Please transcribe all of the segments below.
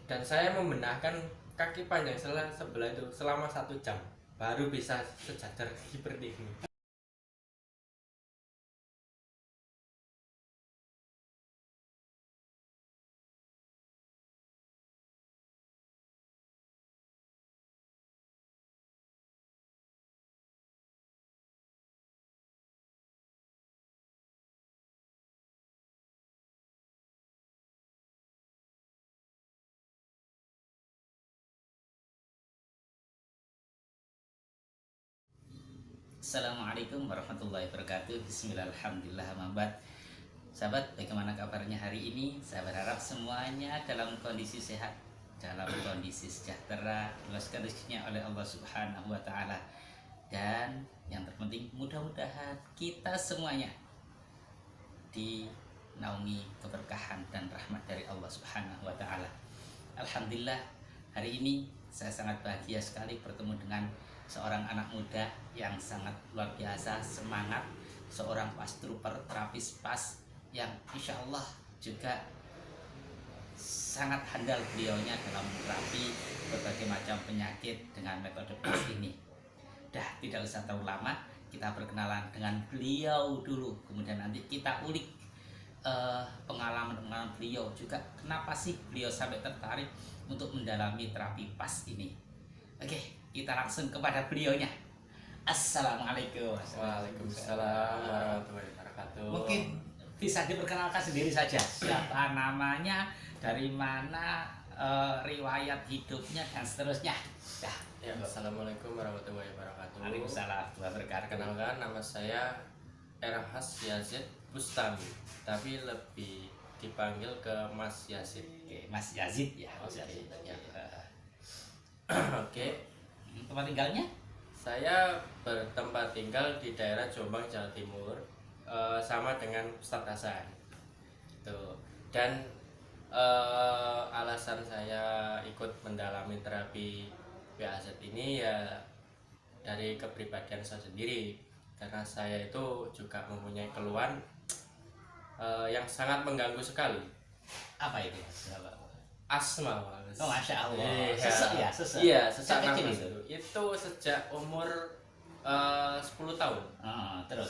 dan saya membenahkan kaki panjang sebelah itu selama 1 jam baru bisa sejajar seperti ini. Assalamualaikum warahmatullahi wabarakatuh. Bismillahirrahmanirrahim. Sahabat, bagaimana kabarnya hari ini? Saya berharap semuanya dalam kondisi sehat, dalam kondisi sejahtera, dibebaskan rezekinya oleh Allah Subhanahu wa taala. Dan yang terpenting, mudah-mudahan kita semuanya dinaungi keberkahan dan rahmat dari Allah Subhanahu wa taala. Alhamdulillah, hari ini saya sangat bahagia sekali bertemu dengan seorang anak muda yang sangat luar biasa semangat, seorang pastruper terapis PAS yang insya Allah juga sangat handal beliaunya dalam terapi berbagai macam penyakit dengan metode PAS ini. Dah tidak usah terlalu lama, kita berkenalan dengan beliau dulu, kemudian nanti kita ulik pengalaman beliau juga, kenapa sih beliau sampai tertarik untuk mendalami terapi PAS ini. Oke, kita langsung kepada beliaunya. Assalamualaikum. Waalaikumsalam warahmatullahi wabarakatuh. Mungkin bisa diperkenalkan sendiri saja, siapa namanya, dari mana, riwayat hidupnya dan seterusnya. Ya, assalamualaikum warahmatullahi wabarakatuh. Waalaikumsalam warahmatullahi wabarakatuh. Perkenalkan, nama saya Erhas Yazid Bustami, tapi lebih dipanggil ke Mas Yazid. Oke, Mas Yazid ya. Mas Oke, Yazid. ya. Oke, Tempat tinggalnya? saya bertempat tinggal di daerah Jombang, Jawa Timur, sama dengan Ustadz Hasan. Tuh. Dan alasan saya ikut mendalami terapi PAZ ini ya dari kepribadian saya sendiri, karena saya itu juga mempunyai keluhan yang sangat mengganggu sekali. Apa itu? Asma, Mas. Oh, Masya Allah. Iya. Sesak ya, sesak. Iya, sesak Sejak kecil nafas itu? itu sejak umur 10 tahun. Terus.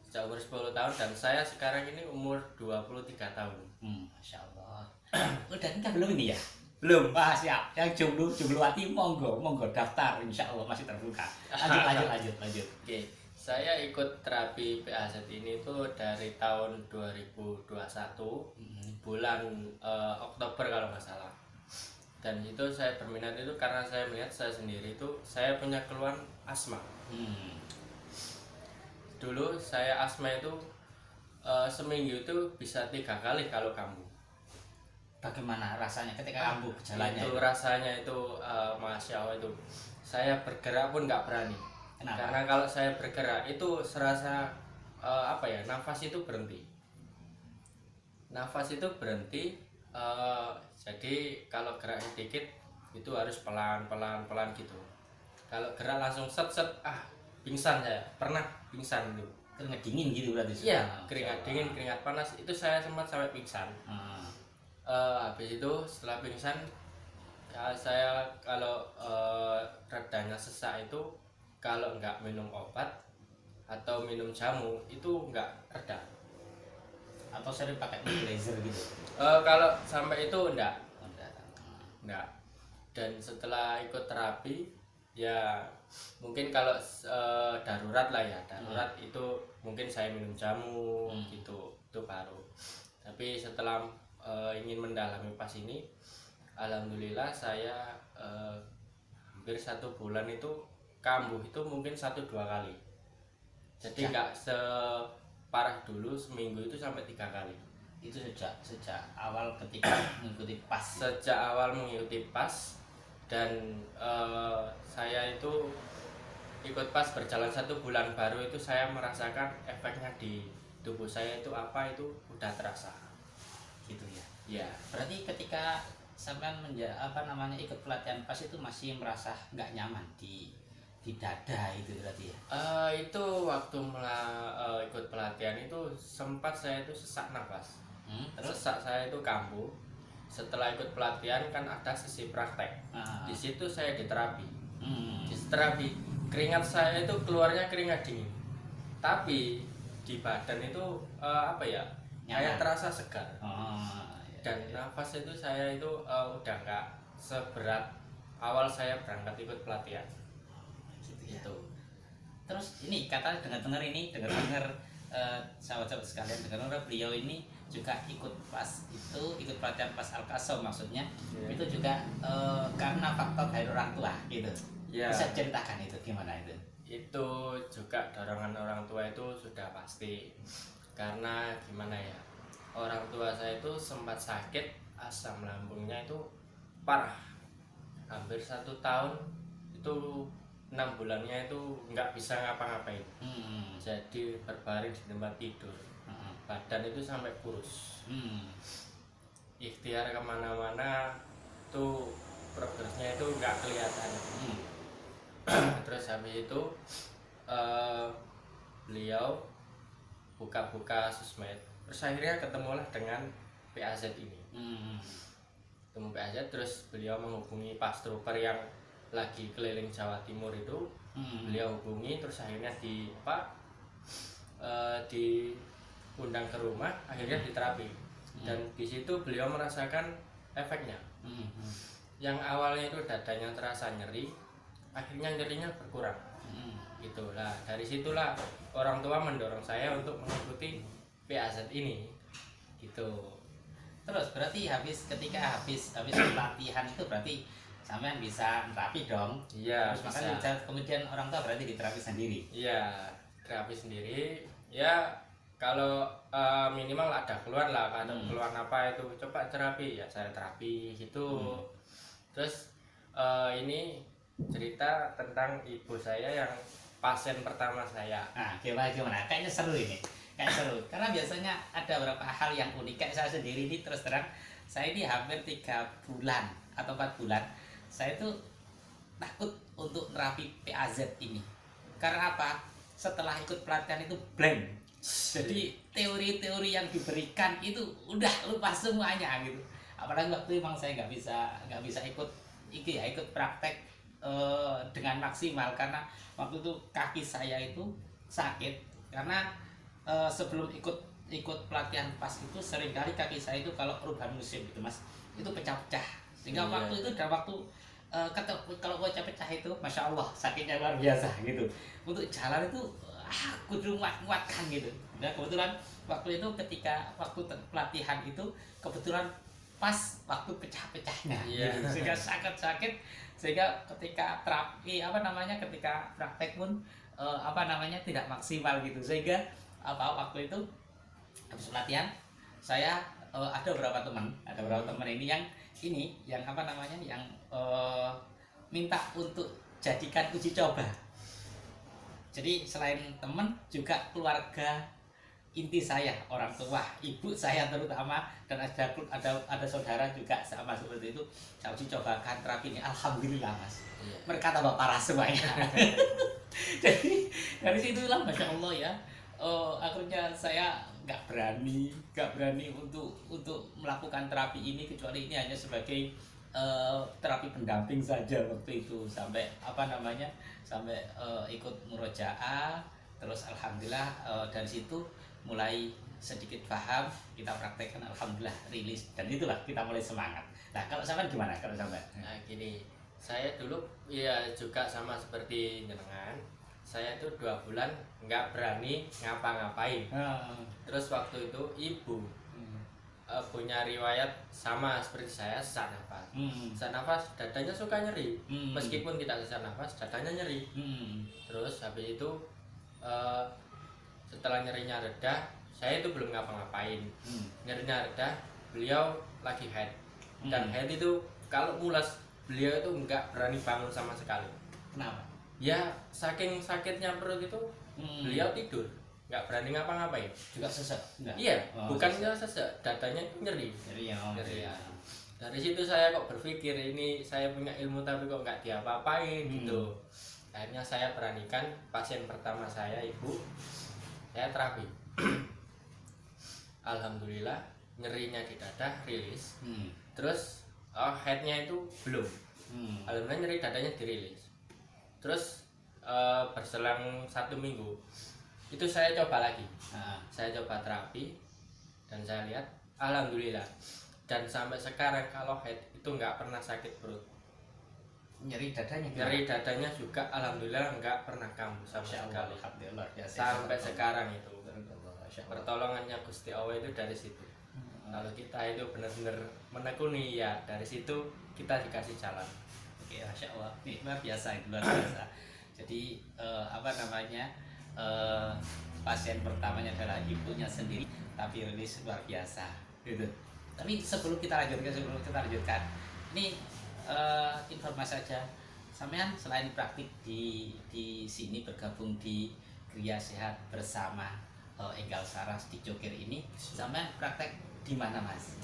Sejak umur 10 tahun, dan saya sekarang ini umur 23 tahun. Masya Allah. Udah nikah belum ini ya? Belum. Wah, siap. Yang jomblo hati monggo daftar, insya Allah masih terbuka. Lanjut. Oke, saya ikut terapi PAZ ini tuh dari tahun 2021, bulan Oktober kalau nggak salah. Dan itu saya berminat itu karena saya melihat saya sendiri itu saya punya keluhan asma. Dulu saya asma itu seminggu itu bisa 3 kali kalau kambuh. Bagaimana rasanya ketika kambuh gejalanya? Itu rasanya itu Masya Allah, itu saya bergerak pun nggak berani. Kenapa? Karena kalau saya bergerak itu serasa nafas itu berhenti. Jadi kalau gerak sedikit itu harus pelan gitu. Kalau gerak langsung set pingsan. Saya pernah pingsan itu. Keringat dingin gitu berarti? Iya, keringat dingin, keringat panas, itu saya sempat sampai pingsan. Habis itu setelah pingsan saya kalau redanya sesak itu kalau nggak minum obat atau minum jamu itu nggak reda. Atau sering pakai nebulizer gitu? Kalau sampai itu enggak. Dan setelah ikut terapi ya mungkin kalau darurat lah ya, itu mungkin saya minum jamu gitu, itu baru. Tapi setelah ingin mendalami PAS ini, alhamdulillah saya hampir 1 bulan itu kambuh itu mungkin 1-2 kali. Jadi nggak separah dulu, seminggu itu sampai 3 kali. Itu sejak awal ketika mengikuti PAS? Sejak awal mengikuti PAS, dan saya itu ikut PAS berjalan 1 bulan, baru itu saya merasakan efeknya di tubuh saya itu udah terasa. Gitu ya? Ya. Berarti ketika sampean ikut pelatihan PAS itu masih merasa nggak nyaman di dada itu berarti ya? Itu waktu ikut pelatihan itu sempat saya itu sesak nafas. Terus? Sesak saya itu kambuh setelah ikut pelatihan kan ada sesi praktek. Di situ saya diterapi. Di terapi keringat saya itu keluarnya keringat dingin, tapi di badan itu apa ya, kayak terasa segar. Dan nafas itu saya itu udah nggak seberat awal saya berangkat ikut pelatihan. Gitu. Terus ini kata dengar sahabat-sahabat sekalian, dengar beliau ini juga ikut pelatihan pas Al-Qasom maksudnya. Itu juga karena faktor dari orang tua gitu. Bisa ceritakan itu gimana itu? Itu juga dorongan orang tua itu sudah pasti, karena gimana ya, orang tua saya itu sempat sakit, asam lambungnya itu parah, hampir 1 tahun, itu 6 bulannya itu nggak bisa ngapa-ngapain. Jadi berbaring di tempat tidur, badan itu sampai kurus. Ikhtiar kemana-mana tuh progresnya itu nggak kelihatan. Terus habis itu beliau buka-buka sosmed, terus akhirnya ketemulah dengan PAZ ini. Ketemu PAZ, terus beliau menghubungi pas trooper yang lagi keliling Jawa Timur itu. Beliau hubungi, terus akhirnya diundang ke rumah, akhirnya diterapi. Dan di situ beliau merasakan efeknya. Yang awalnya itu dadanya terasa nyeri, akhirnya nyerinya berkurang. Gitulah, dari situlah orang tua mendorong saya untuk mengikuti PAZ ini. Gitu. Terus berarti ketika habis pelatihan itu berarti sampean bisa terapi dong? Iya. Terus makanya kemudian orang tua berarti diterapi sendiri? Iya, terapi sendiri. Ya kalau minimal ada keluhan lah, ada keluhan apa itu coba terapi, ya saya terapi gitu. Terus ini cerita tentang ibu saya yang pasien pertama saya. Nah, gimana? Kayaknya seru ini. Karena biasanya ada beberapa hal yang unik. Kayak saya sendiri ini terus terang, saya ini hampir 3 bulan atau 4 bulan saya itu takut untuk terapi PAZ ini. Karena apa? Setelah ikut pelatihan itu blank. Jadi teori-teori yang diberikan itu udah lupa semuanya gitu. Apalagi waktu memang saya nggak bisa ikut praktek dengan maksimal, karena waktu itu kaki saya itu sakit karena sebelum ikut pelatihan pas itu seringkali kaki saya itu kalau perubahan musim gitu mas, itu pecah-pecah, sehingga waktu itu dan waktu kalau pecah-pecah itu masya Allah sakitnya luar biasa gitu. Untuk jalan itu kudu kuatkan gitu. Dan kebetulan waktu itu ketika waktu pelatihan itu kebetulan pas waktu pecah-pecahnya gitu. Sehingga sakit sehingga ketika terapi ketika praktek pun tidak maksimal gitu. Sehingga waktu itu habis pelatihan saya ada beberapa teman ini yang minta untuk jadikan uji coba. Jadi selain teman juga keluarga inti saya, orang tua, ibu saya terutama, dan ada saudara juga sama seperti itu. Saya uji cobakan terapi ini, alhamdulillah mas. Mereka tambah parah semuanya. Jadi dari situlah masya Allah ya. Akhirnya saya nggak berani untuk melakukan terapi ini, kecuali ini hanya sebagai terapi pendamping saja waktu itu, sampai ikut murojaah. Terus alhamdulillah dari situ mulai sedikit paham, kita praktekkan, alhamdulillah rilis, dan itulah kita mulai semangat. Nah kalau sampean gimana kalau sampean? Nah gini, saya dulu ya juga sama seperti jenengan. Saya itu 2 bulan nggak berani ngapa-ngapain. Terus waktu itu ibu punya riwayat sama seperti saya, sesak nafas. Sesak nafas, dadanya suka nyeri. Meskipun tidak sesak nafas, dadanya nyeri. Terus habis itu setelah nyerinya reda, saya itu belum ngapa-ngapain. Nyerinya reda, beliau lagi haid. Dan haid itu kalau mulas, beliau itu nggak berani bangun sama sekali. Kenapa? Ya saking sakitnya perut itu, beliau tidur, nggak berani ngapa-ngapain. Juga sesek? Iya, bukannya sesek, dadanya itu nyeri. Nyeri. Dari situ saya kok berpikir, ini saya punya ilmu tapi kok nggak diapa-apain gitu. Akhirnya saya beranikan pasien pertama saya, ibu, saya terapi. Alhamdulillah nyerinya di dada rilis. Terus headnya itu belum. Alhamdulillah nyeri dadanya dirilis. Terus berselang 1 minggu itu saya coba lagi. Saya coba terapi dan saya lihat alhamdulillah. Dan sampai sekarang kalau head itu nggak pernah sakit perut. Nyeri dadanya Nyeri dadanya juga alhamdulillah nggak pernah kambuh sama sekali. Alhamdulillah Sampai sekarang itu pertolongannya Gusti Allah itu dari situ. Kalau kita itu benar-benar menekuni ya dari situ kita dikasih jalan. Oke, Masya Allah, ini luar biasa, itu luar biasa. Jadi apa namanya, pasien pertamanya adalah ibunya sendiri, tapi rilis luar biasa, gitu. Tapi sebelum kita lanjutkan, ini informasi saja. Sampean selain praktik di sini bergabung di Kriya Sehat bersama Enggal Saras di Jokir ini, sampean praktek di mana, Mas?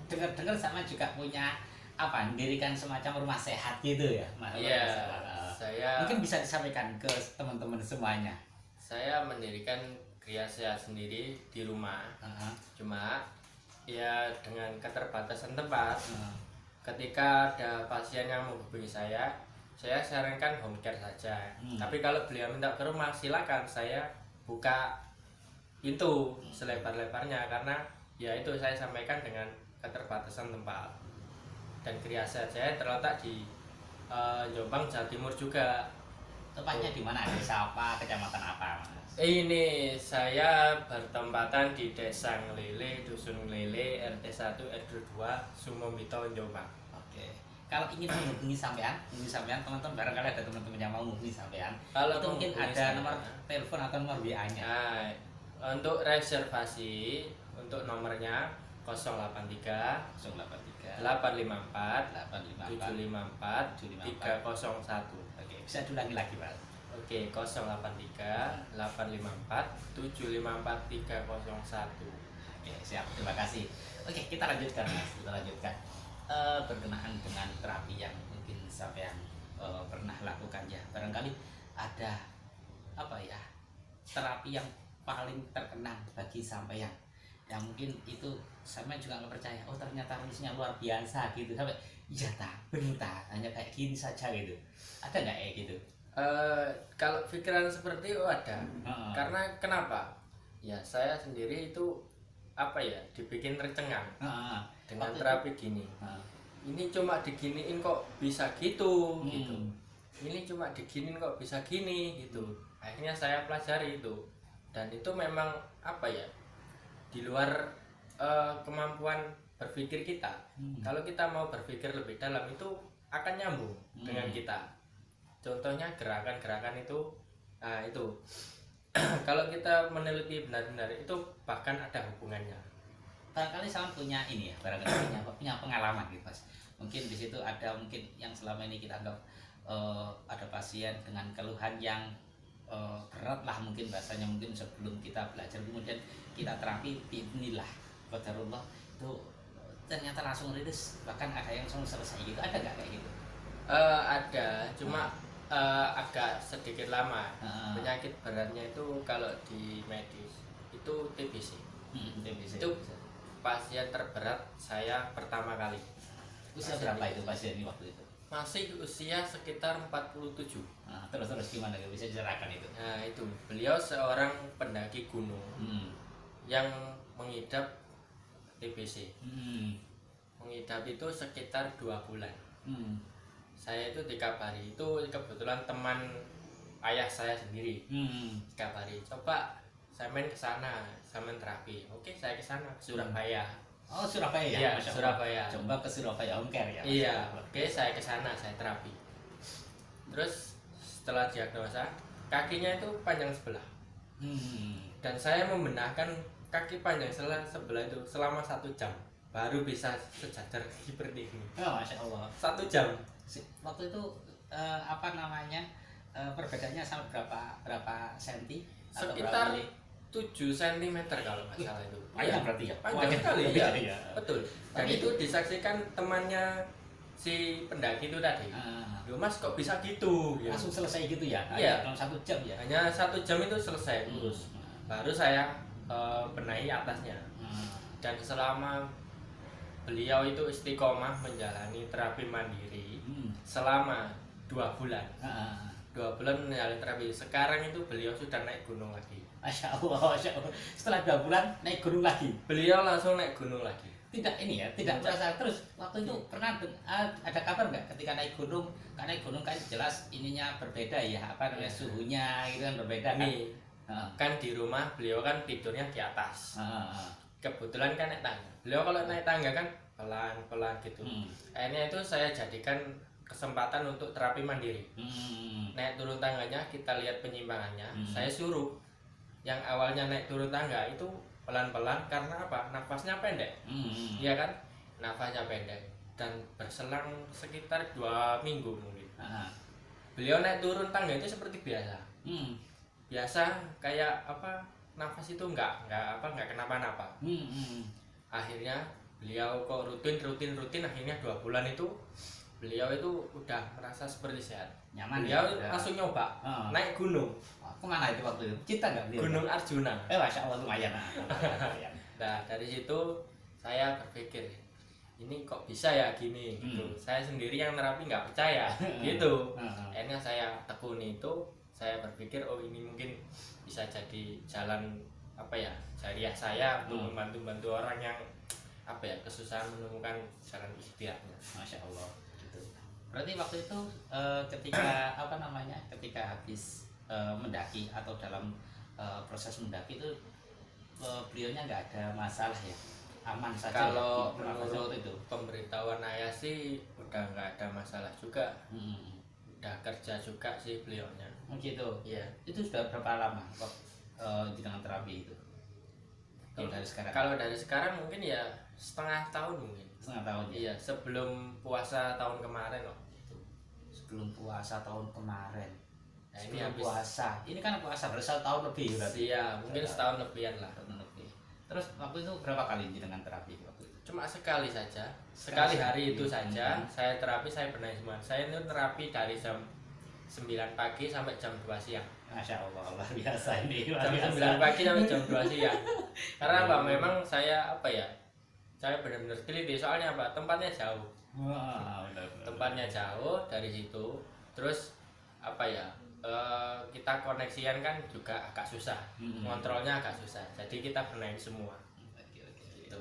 Dengar-dengar sama juga punya apa? Mendirikan semacam rumah sehat gitu ya, Mas? Iya. Saya mungkin bisa disampaikan ke teman-teman semuanya. Saya mendirikan Kriya Sehat sendiri di rumah. Cuma ya dengan keterbatasan tempat. Ketika ada pasien yang menghubungi saya sarankan home care saja. Tapi kalau beliau minta ke rumah, silakan, saya buka pintu selebar-lebarnya, karena ya itu saya sampaikan dengan keterbatasan tempat. Dan Kriya Sehat saya terletak di Jombang, Jawa Timur juga. Tepatnya di mana? Desa apa? Kecamatan apa, Mas? Ini saya bertempatan di Desa Nglele, Dusun Nglele, RT 1 RT 2, Sumobito, Jombang. Oke. Kalau ingin menghubungi sampean teman-teman, barangkali ada teman-teman yang mau menghubungi sampean. Kalau itu mungkin ada nomor telepon atau nomor WA-nya. Nah, untuk reservasi untuk nomornya 083 854 754 301. Oke, bisa diulangi lagi, Pak. Oke, 083 854 754 301. Oke, siap. Terima kasih. Oke, kita lanjutkan, Mas. Berkenaan dengan terapi yang mungkin sampean pernah lakukan ya. Barangkali ada apa ya? Terapi yang paling terkenang bagi sampean, yang mungkin itu sampean juga nggak percaya, oh ternyata rilisnya luar biasa gitu, sampai iya tak benar hanya kayak gini saja gitu. Ada nggak kayak gitu? Kalau pikiran seperti itu ada. Karena kenapa? Ya saya sendiri itu apa ya, dibikin tercengang dengan terapi gini. Ini cuma diginiin kok bisa gitu, gitu. Ini cuma diginiin kok bisa gini gitu. Akhirnya saya pelajari itu, dan itu memang apa ya, di luar kemampuan berpikir kita. Kalau kita mau berpikir lebih dalam, itu akan nyambung dengan kita. Contohnya gerakan-gerakan itu, nah itu kalau kita meneliti benar-benar itu bahkan ada hubungannya. Barangkali sama punya ini ya, barangkali punya pengalaman gitu, Mas. Mungkin di situ ada mungkin yang selama ini kita anggap ada pasien dengan keluhan yang berat lah mungkin bahasanya, mungkin sebelum kita belajar kemudian kita terapi, inilah qadarullah itu ternyata langsung rilis, bahkan ada yang langsung selesai gitu. Ada nggak kayak gitu? Ada, cuma agak sedikit lama. Penyakit beratnya itu kalau di medis itu TBC. TBC itu pasien terberat saya pertama kali. Usia berapa itu pasien ini waktu itu? Masih usia sekitar 47. Terus gimana, bisa diceritakan itu? Nah itu, beliau seorang pendaki gunung yang mengidap TBC. Mengidap itu sekitar 2 bulan. Saya itu dikabari, itu kebetulan teman ayah saya sendiri. Dikabari, coba saya main ke sana, saya main terapi. Oke, saya ke sana, ke Surabaya. Oh, Surabaya ya? Iya, Surabaya. Coba ke Surabaya home care ya? Iya, oke, saya ke sana, saya terapi. Terus setelah diagnosa, kakinya itu panjang sebelah. Dan saya membenahkan kaki panjang sebelah itu selama 1 jam, baru bisa sejajar seperti ini. Oh, Masya Allah. 1 jam. Waktu itu apa namanya, perbedaannya sama berapa senti? Sekitar 7 cm kalau nggak salah itu. Panjang berarti ya? Panjang sekali ya. Iya. Betul. Dan itu disaksikan temannya si pendaki itu tadi. Loh Mas, kok bisa gitu? Langsung selesai gitu ya? Iya. Dalam 1 jam ya? Hanya 1 jam itu selesai terus. Baru saya benahi atasnya. Dan selama beliau itu istiqomah menjalani terapi mandiri Hmm. selama 2 bulan. Ah, 2 bulan menjalani terapi. Sekarang itu beliau sudah naik gunung lagi. Masya Allah, Masya Allah. Setelah 2 bulan naik gunung lagi. Beliau langsung naik gunung lagi. Tidak ini ya, tidak merasa terus waktu itu pernah ada kabar nggak ketika naik gunung? Karena naik gunung kan jelas ininya berbeda ya, apa namanya suhunya gitu kan berbeda kan. Nih, kan di rumah beliau kan tidurnya di atas. Kebetulan kan naik tangga. Beliau kalau naik tangga kan pelan-pelan gitu. Akhirnya itu saya jadikan kesempatan untuk terapi mandiri. Naik turun tangganya kita lihat penyimpangannya. Saya suruh yang awalnya naik turun tangga itu pelan-pelan karena apa? Nafasnya pendek. Iya kan? Nafasnya pendek dan berselang sekitar 2 minggu mungkin. Beliau naik turun tangga itu seperti biasa. Biasa kayak apa? Nafas itu nggak kenapa-napa. Akhirnya beliau kok rutin akhirnya 2 bulan itu beliau itu udah merasa seperti sehat. Nyaman. Beliau ya, langsung nyoba naik gunung. Kemana itu waktu itu? Cinta nggak beliau? Gunung Arjuna. Masya Allah lumayan. Nah dari situ saya berpikir ini kok bisa ya gini gitu. Saya sendiri yang nerapi nggak percaya gitu. Akhirnya saya tekuni itu, saya berpikir oh ini mungkin bisa jadi jalan apa ya jariah saya untuk membantu orang yang apa ya kesusahan menemukan jalan ikhtiarnya. Masya Allah. Gitu. Berarti waktu itu ketika apa namanya ketika habis mendaki atau dalam proses mendaki itu beliaunya nggak ada masalah ya, aman saja. Kalau ya, menurut itu pemberitahuan ayah sih udah nggak ada masalah juga. Udah kerja juga sih beliaunya. Gitu. Iya. Itu sudah berapa lama kok dengan terapi itu? Kalau dari sekarang? Kalau dari sekarang mungkin ya setengah tahun mungkin. Setengah tahun ya? Iya, sebelum puasa tahun kemarin loh. Sebelum puasa tahun kemarin. Nah, ini puasa. Ini kan puasa berasa tahun lebih berarti. Iya, mungkin setahun lebihan lah. Tahun lebih. Terus waktu itu berapa kali dengan terapi waktu itu? Cuma sekali saja. Sekali hari itu saja saya terapi, saya benahi semua. Saya itu terapi dari jam 9 pagi sampai jam 2 siang. Masya Allah, luar biasa ini. Jam 9 pagi sampai jam 2 siang. Karena apa? Memang saya apa ya? Saya benar-benar teliti soalnya apa? Tempatnya jauh. Tempatnya jauh dari situ. Terus apa ya? Kita koneksian kan juga agak susah. Kontrolnya agak susah. Jadi kita benahi semua. Gitu.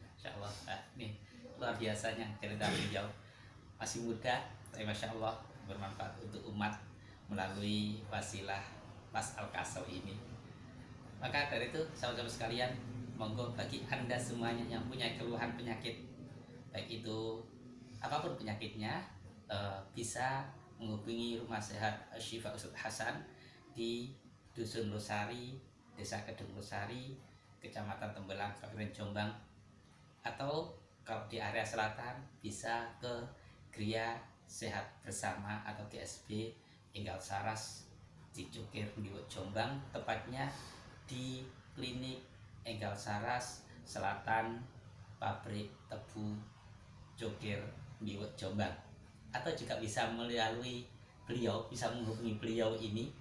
Masya Allah. Nih luar biasanya cerita beliau. Masih muda, tapi Masya Allah bermanfaat untuk umat melalui wasilah Mas Al-Kaso ini. Maka dari itu sahabat-sahabat sekalian, monggo bagi Anda semuanya yang punya keluhan penyakit, baik itu apapun penyakitnya, bisa menghubungi Rumah Sehat Syifa Ustadz Hasan di Dusun Losari, Desa Kedung Losari, Kecamatan Tembelang, Kabupaten Jombang, atau kalau di area selatan bisa ke Gria Sehat Bersama atau GSB Enggal Saras di Cukir Ndiwek Jombang, tepatnya di Klinik Enggal Saras Selatan Pabrik Tebu Cukir Ndiwek Jombang. Atau juga bisa melalui beliau, bisa menghubungi beliau ini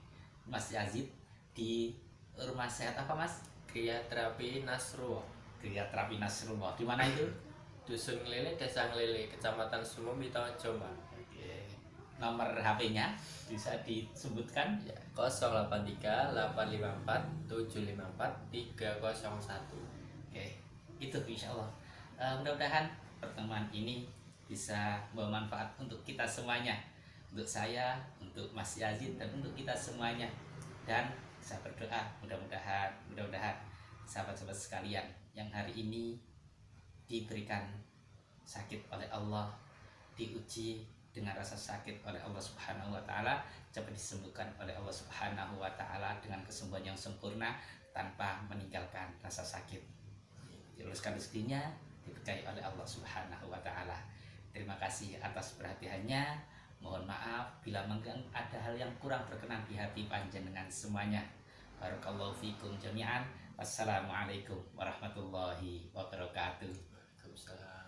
Mas Yazid di Rumah Sehat apa Mas? Gria Terapi Nasrullah. Gria Terapi Nasrullah. Di mana itu? Dusun Nglele, Desa Nglele, Kecamatan Sumembito, Jombang. Nomor HP-nya bisa disebutkan ya, 083 854 754 301. Oke, itu insya Allah. Mudah-mudahan pertemuan ini bisa bermanfaat untuk kita semuanya, untuk saya, untuk Mas Yazid, dan untuk kita semuanya. Dan saya berdoa mudah-mudahan sahabat-sahabat sekalian yang hari ini diberikan sakit oleh Allah, diuji dengan rasa sakit oleh Allah Subhanahu wa taala, cepat disembuhkan oleh Allah Subhanahu wa taala dengan kesembuhan yang sempurna tanpa meninggalkan rasa sakit. Diluluskan rezekinya, diberkahi oleh Allah Subhanahu wa taala. Terima kasih atas perhatiannya. Mohon maaf bila ada hal yang kurang berkenan di hati panjenengan semuanya. Barakallahu fikum jami'an. Wassalamualaikum warahmatullahi wabarakatuh. Waalaikumsalam.